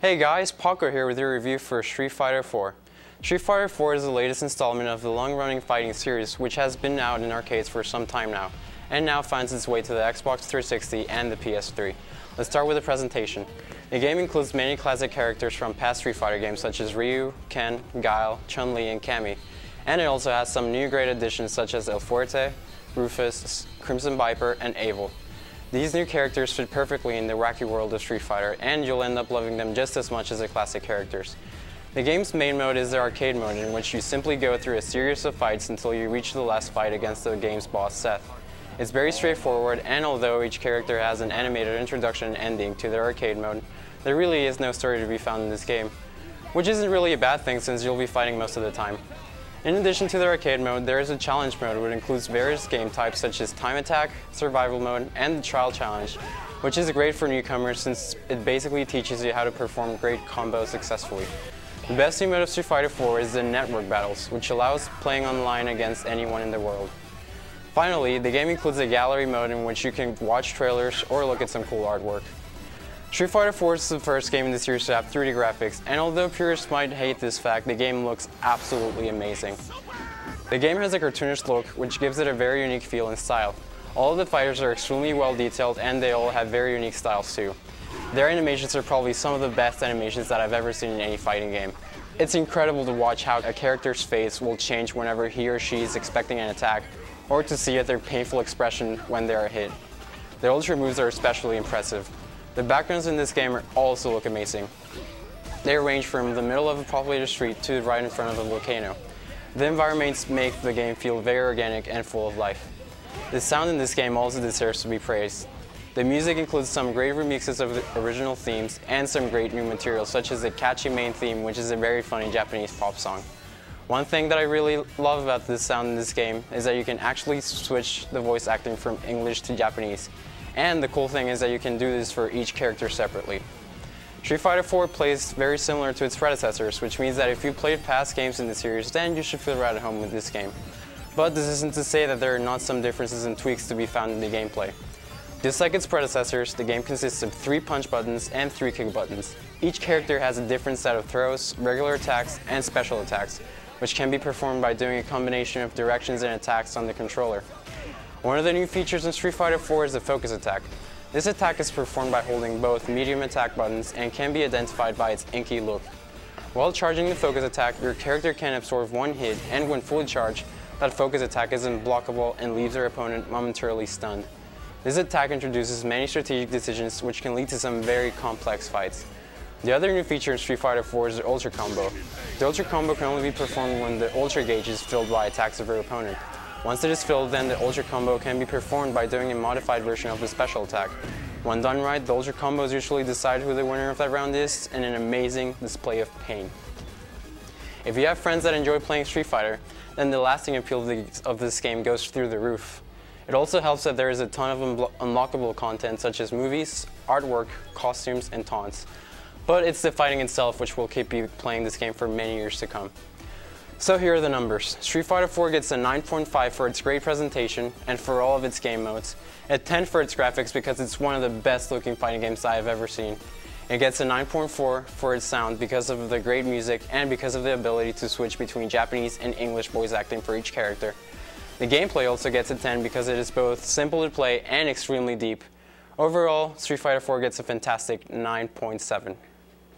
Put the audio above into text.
Hey guys, Paco here with your review for Street Fighter 4. Street Fighter 4 is the latest installment of the long-running fighting series which has been out in arcades for some time now, and now finds its way to the Xbox 360 and the PS3. Let's start with the presentation. The game includes many classic characters from past Street Fighter games such as Ryu, Ken, Guile, Chun-Li, and Cammy, and it also has some new great additions such as El Fuerte, Rufus, Crimson Viper, and Abel. These new characters fit perfectly in the wacky world of Street Fighter, and you'll end up loving them just as much as the classic characters. The game's main mode is the arcade mode, in which you simply go through a series of fights until you reach the last fight against the game's boss, Seth. It's very straightforward, and although each character has an animated introduction and ending to their arcade mode, there really is no story to be found in this game, which isn't really a bad thing since you'll be fighting most of the time. In addition to the arcade mode, there is a challenge mode which includes various game types such as time attack, survival mode, and the trial challenge, which is great for newcomers since it basically teaches you how to perform great combos successfully. The best new mode of Street Fighter 4 is the network battles, which allows playing online against anyone in the world. Finally, the game includes a gallery mode in which you can watch trailers or look at some cool artwork. Street Fighter 4 is the first game in the series to have 3D graphics, and although purists might hate this fact, the game looks absolutely amazing. The game has a cartoonish look, which gives it a very unique feel and style. All of the fighters are extremely well detailed, and they all have very unique styles too. Their animations are probably some of the best animations that I've ever seen in any fighting game. It's incredible to watch how a character's face will change whenever he or she is expecting an attack, or to see their painful expression when they are hit. The ultra moves are especially impressive. The backgrounds in this game also look amazing. They range from the middle of a populated street to right in front of a volcano. The environments make the game feel very organic and full of life. The sound in this game also deserves to be praised. The music includes some great remixes of the original themes and some great new material such as the Catchy main theme, which is a very funny Japanese pop song. One thing that I really love about this sound in this game is that you can actually switch the voice acting from English to Japanese. And the cool thing is that you can do this for each character separately. Street Fighter 4 plays very similar to its predecessors, which means that if you played past games in the series, then you should feel right at home with this game. But this isn't to say that there are not some differences and tweaks to be found in the gameplay. Just like its predecessors, the game consists of 3 punch buttons and 3 kick buttons. Each character has a different set of throws, regular attacks, and special attacks, which can be performed by doing a combination of directions and attacks on the controller. One of the new features in Street Fighter 4 is the focus attack. This attack is performed by holding both medium attack buttons and can be identified by its inky look. While charging the focus attack, your character can absorb 1 hit, and when fully charged, that focus attack is unblockable and leaves their opponent momentarily stunned. This attack introduces many strategic decisions which can lead to some very complex fights. The other new feature in Street Fighter 4 is the Ultra Combo. The Ultra Combo can only be performed when the Ultra gauge is filled by attacks of your opponent. Once it is filled, then the Ultra Combo can be performed by doing a modified version of the special attack. When done right, the Ultra Combos usually decide who the winner of that round is, in an amazing display of pain. If you have friends that enjoy playing Street Fighter, then the lasting appeal of this game goes through the roof. It also helps that there is a ton of unlockable content such as movies, artwork, costumes, and taunts. But it's the fighting itself which will keep you playing this game for many years to come. So here are the numbers. Street Fighter 4 gets a 9.5 for its great presentation and for all of its game modes, a 10 for its graphics because it's one of the best looking fighting games I have ever seen. It gets a 9.4 for its sound because of the great music and because of the ability to switch between Japanese and English voice acting for each character. The gameplay also gets a 10 because it is both simple to play and extremely deep. Overall, Street Fighter 4 gets a fantastic 9.7.